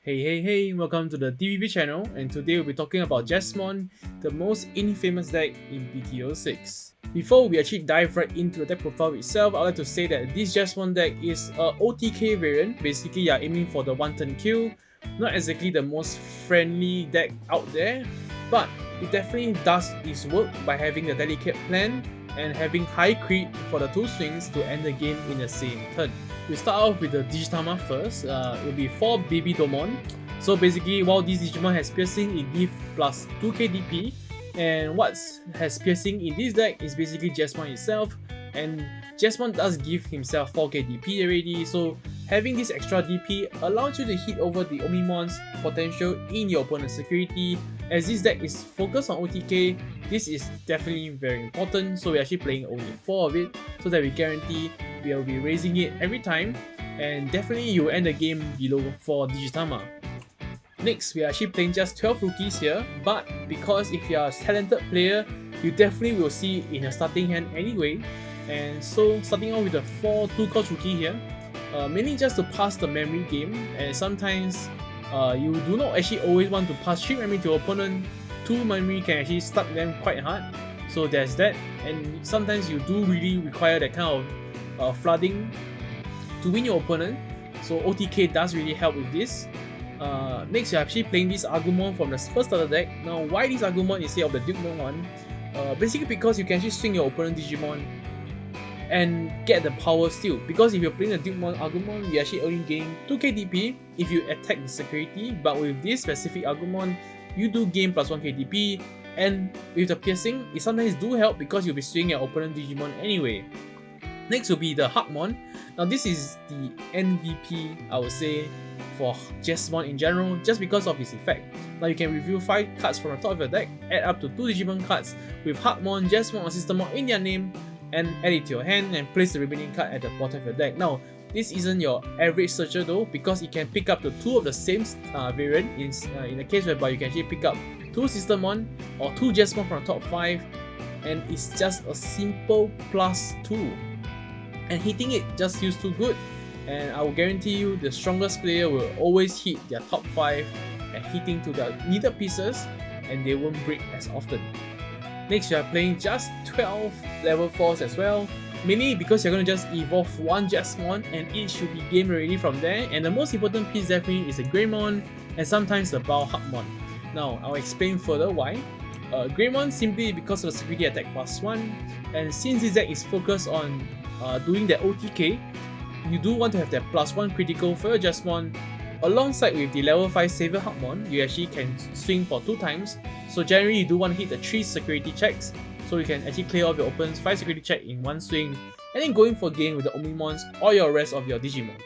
Hey, welcome to the DVB channel, and today we'll be talking about Jesmon, the most infamous deck in BTO6. Before we actually dive right into the deck profile itself, I'd like to say that this Jesmon deck is a OTK variant. Basically, you're aiming for the one-turn kill, not exactly the most friendly deck out there, but it definitely does its work by having a delicate plan and having high crit for the 2 swings to end the game in the same turn. We start off with the Digitama first. It will be 4 Baby Domon. So basically, while this Digimon has piercing, it gives plus 2k DP. And what has piercing in this deck is basically Jesmon itself. And Jesmon does give himself 4k DP already. So having this extra DP allows you to hit over the Omegamon's potential in your opponent's security. As this deck is focused on OTK, this is definitely very important. So we're actually playing only 4 of it, so that we guarantee we'll be raising it every time, and definitely you'll end the game below 4 Digitama. Next, we're actually playing just 12 rookies here, but because if you're a talented player, you definitely will see in your starting hand anyway. And so starting off with the 4 2-cost rookie here, mainly just to pass the memory game, and sometimes you do not actually always want to pass 3 memory to your opponent. 2 memory can actually stuck them quite hard, so there's that. And sometimes you do really require that kind of flooding to win your opponent, so OTK does really help with this. Next, you're actually playing this Agumon from the first starter deck. Now, why this Agumon instead of the Digimon one? Basically because you can actually swing your opponent Digimon and get the power still. Because if you're playing a Digimon Agumon, you're actually only gain 2k DP if you attack the security, but with this specific Agumon, you do gain plus 1k DP, and with the piercing, it sometimes do help because you'll be swinging your opponent Digimon anyway. Next will be the Hugmon. Now this is the MVP, I would say, for Jesmon in general, just because of its effect. Now you can review 5 cards from the top of your deck, add up to 2 Digimon cards with Hugmon, Jesmon or Sistermon in their name, and add it to your hand and place the remaining card at the bottom of your deck. Now, this isn't your average searcher though, because it can pick up to 2 of the same variant in the case whereby you can actually pick up 2 Sistermon or 2 Jesmon from the top 5, and it's just a simple plus 2. And hitting it just feels too good, and I will guarantee you the strongest player will always hit their top 5 and hitting to the needed pieces, and they won't break as often. Next, you are playing just 12 level 4s as well, mainly because you're going to just evolve 1 Jesmon and it should be game ready from there. And the most important piece definitely is the Greymon and sometimes the Bao Hugmon. Now, I'll explain further why. Greymon simply because of the security attack plus 1, and since this deck is focused on doing the OTK, you do want to have that plus 1 critical for your Jesmon. Alongside with the level 5 Savior Hugmon, you actually can swing for 2 times. So generally you do want to hit the 3 security checks, so you can actually clear off your opponent's 5 security check in 1 swing, and then going for gain with the Omegamons or your rest of your Digimons.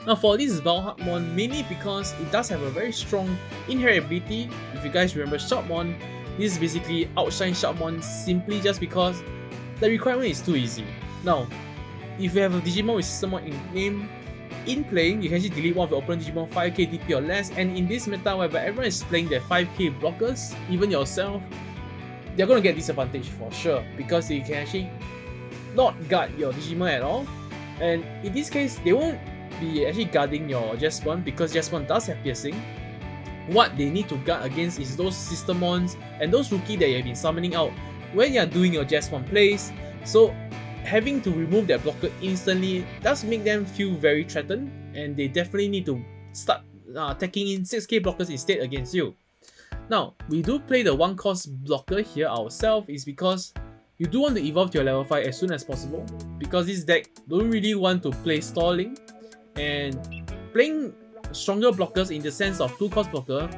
Now for this Bao Hugmon, mainly because it does have a very strong inherent ability. If you guys remember Sharpmon, this is basically outshine Sharpmon simply just because the requirement is too easy. Now, if you have a Digimon with Sistermon in name, in playing, you can actually delete one of your opponent Digimon 5k DP or less, and in this meta whereby everyone is playing their 5k blockers, even yourself, they're going to get disadvantage for sure, because they can actually not guard your Digimon at all. And in this case, they won't be actually guarding your Jesmon because Jesmon does have piercing. What they need to guard against is those Sistermons and those rookie that you have been summoning out when you are doing your Jesmon plays. So having to remove their blocker instantly does make them feel very threatened, and they definitely need to start attacking in 6k blockers instead against you. Now, we do play the 1-cost blocker here ourselves is because you do want to evolve to your level 5 as soon as possible, because this deck don't really want to play stalling, and playing stronger blockers in the sense of 2-cost blocker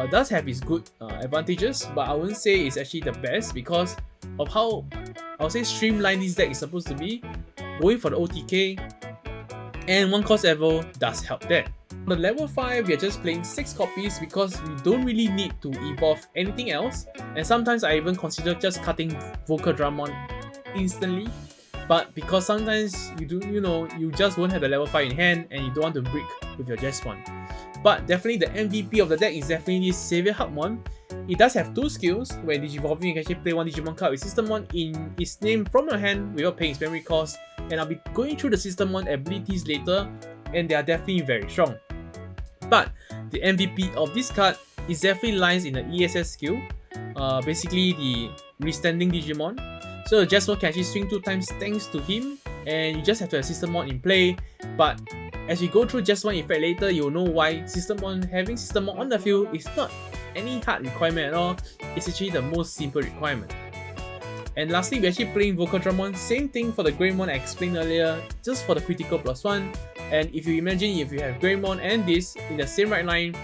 does have its good advantages, but I wouldn't say it's actually the best because of how I'll say streamlined this deck is supposed to be. Going for the OTK and 1-cost level does help that. On the level 5, we are just playing 6 copies because we don't really need to evolve anything else, and sometimes I even consider just cutting Vocal Dramon instantly. But because sometimes you just won't have the level 5 in hand and you don't want to break with your Jesmon. But definitely the MVP of the deck is definitely this Savior Hugmon. It does have 2 skills. When Digivolving, you can actually play 1 Digimon card with Sistermon in its name from your hand without paying its memory cost. And I'll be going through the Sistermon abilities later, and they are definitely very strong. But the MVP of this card is definitely lies in the ESS skill, basically the restanding Digimon. So the Jesmon can actually swing 2 times thanks to him, and you just have to have Sistermon in play. But as we go through Jesmon effect later, you'll know why having Sistermon on the field is not any hard requirement at all. It's actually the most simple requirement. And lastly, we're actually playing Vocodramon, same thing for the Greymon I explained earlier, just for the critical +1. And if you imagine if you have Greymon and this in the same right line,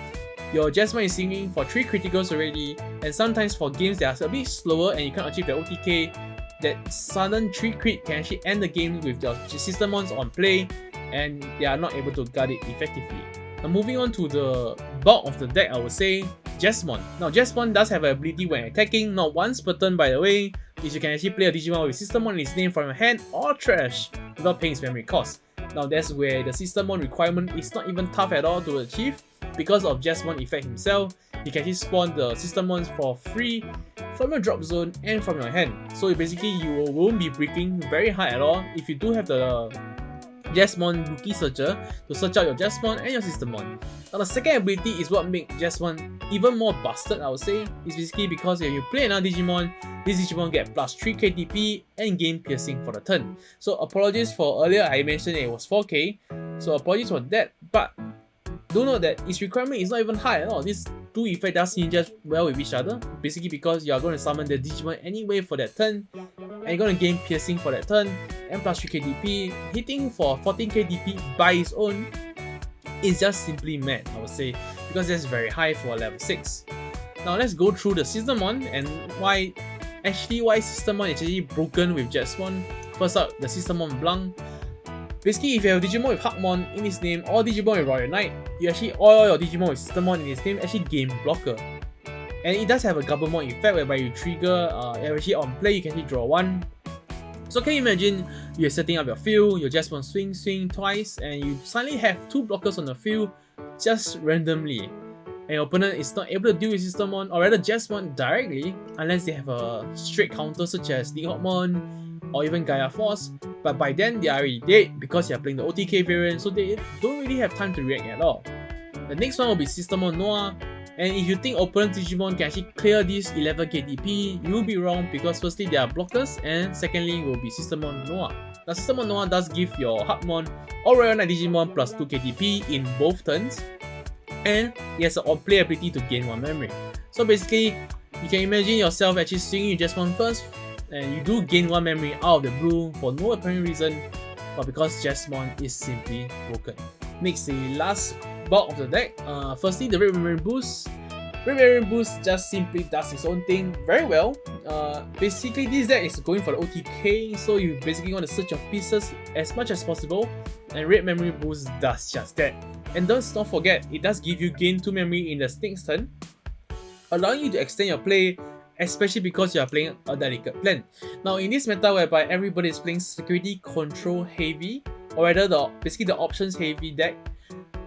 your Jesmon is swinging for 3 criticals already, and sometimes for games that are a bit slower and you can't achieve the OTK, that sudden 3 crit can actually end the game with your Sistermons on play, and they are not able to guard it effectively. Now moving on to the bulk of the deck, I would say Jesmon. Now Jesmon does have an ability when attacking, not once per turn by the way, is you can actually play a Digimon with Sistermon in its name from your hand or trash without paying its memory cost. Now that's where the Sistermon requirement is not even tough at all to achieve because of Jesmon effect himself. You can actually spawn the Sistermons for free from your drop zone and from your hand. So basically you won't be breaking very hard at all if you do have the Jesmon Rookie Searcher to search out your Jesmon and your Sistermon. Now the second ability is what makes Jesmon even more busted, I would say. It's basically because when you play another Digimon, this Digimon get +3 KTP and gain piercing for the turn. So apologies for earlier I mentioned it was 4k, so apologies for that, but do note that its requirement is not even high at all. These 2 effects does synergize well with each other, basically because you are going to summon the Digimon anyway for that turn, and you're going to gain piercing for that turn, and +3 KTP, hitting for 14 KTP by its own is just simply mad, I would say, because that's very high for level 6. Now let's go through the Sistermon and why Sistermon is actually broken with Jesmon. First up, the Sistermon Blanc. Basically, if you have Digimon with Hakmon in its name or Digimon with Royal Knight, you actually all your Digimon with Sistermon in its name actually gain blocker. And it does have a Gabumon effect whereby you trigger, actually on play you can actually draw 1. So can you imagine you're setting up your field, your Jesmon swing twice, and you suddenly have 2 blockers on the field just randomly. And your opponent is not able to deal with Sistermon or rather Jesmon directly unless they have a straight counter such as Digimon or even Gaia Force, but by then they are already dead because you are playing the OTK variant, so they don't really have time to react at all. The next one will be Sistermon Noah, and if you think opponent Digimon can actually clear this 11 KTP, you will be wrong because firstly they are blockers and secondly will be Sistermon Noah. Now Sistermon Noah does give your Hakmon or Royal Knight Digimon +2 KTP in both turns, and it has an on-play ability to gain 1 memory. So basically, you can imagine yourself actually swinging Jesmon first, and you do gain 1 memory out of the blue for no apparent reason, but because Jesmon is simply broken. Next, the last bulk of the deck. Firstly, the Red Memory Boost. Red Memory Boost just simply does its own thing very well. Basically, this deck is going for the OTK, so you basically want to search your pieces as much as possible, and Red Memory Boost does just that. And don't forget, it does give you gain 2 memory in the next turn, allowing you to extend your play, especially because you are playing a delicate plan. Now in this meta whereby everybody is playing security control heavy, or rather basically the options heavy deck,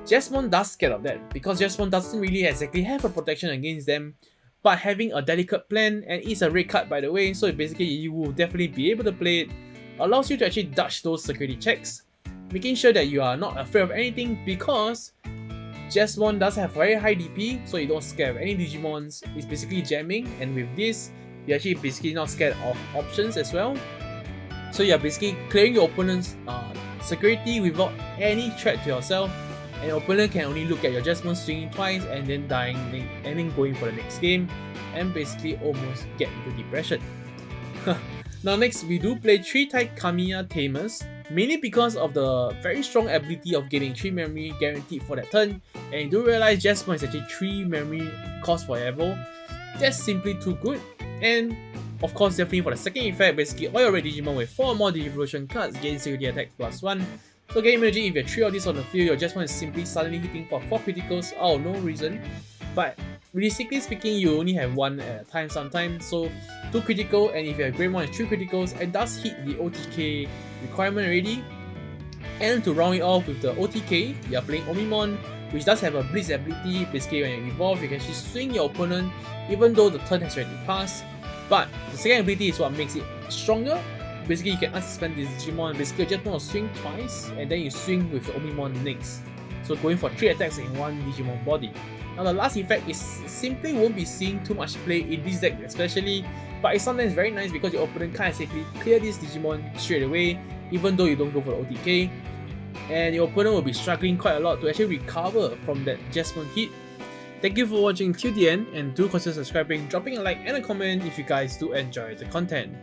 Jesmon does get of that because Jesmon doesn't really exactly have a protection against them, but having a delicate plan, and it's a red card by the way, so basically you will definitely be able to play it, allows you to actually dodge those security checks, making sure that you are not afraid of anything because Jesmon does have very high DP, so you don't scare of any Digimons. It's basically jamming, and with this, you're actually basically not scared of options as well. So you're basically clearing your opponent's security without any threat to yourself, and your opponent can only look at your Jesmon swinging twice and then dying and then going for the next game, and basically almost get into depression. Now next, we do play 3 Tai Kamiya Tamers, mainly because of the very strong ability of getting 3 memory guaranteed for that turn, and you do realize Jesmon is actually 3 memory cost for level. That's simply too good, and of course definitely for the second effect, basically all your red Digimon with 4 more Digivolution cards gain security attack +1. So can you imagine if you have 3 of these on the field, your Jesmon is simply suddenly hitting for 4 criticals out of no reason, but realistically speaking, you only have 1 at a time sometimes, so 2 critical, and if you have Greymon with 3 criticals, it does hit the OTK requirement already. And to round it off with the OTK, you are playing Omegamon, which does have a Blitz ability. Basically when you evolve, you can actually swing your opponent even though the turn has already passed, but the second ability is what makes it stronger. Basically you can unsuspend this Digimon, basically just want to swing twice, and then you swing with the Omegamon next. so going for 3 attacks in one Digimon body. Now the last effect is simply won't be seeing too much play in this deck especially, but it's sometimes very nice because your opponent can't exactly clear this Digimon straight away even though you don't go for the OTK, and your opponent will be struggling quite a lot to actually recover from that Jesmon hit. Thank you for watching till the end, and do consider subscribing, dropping a like and a comment if you guys do enjoy the content.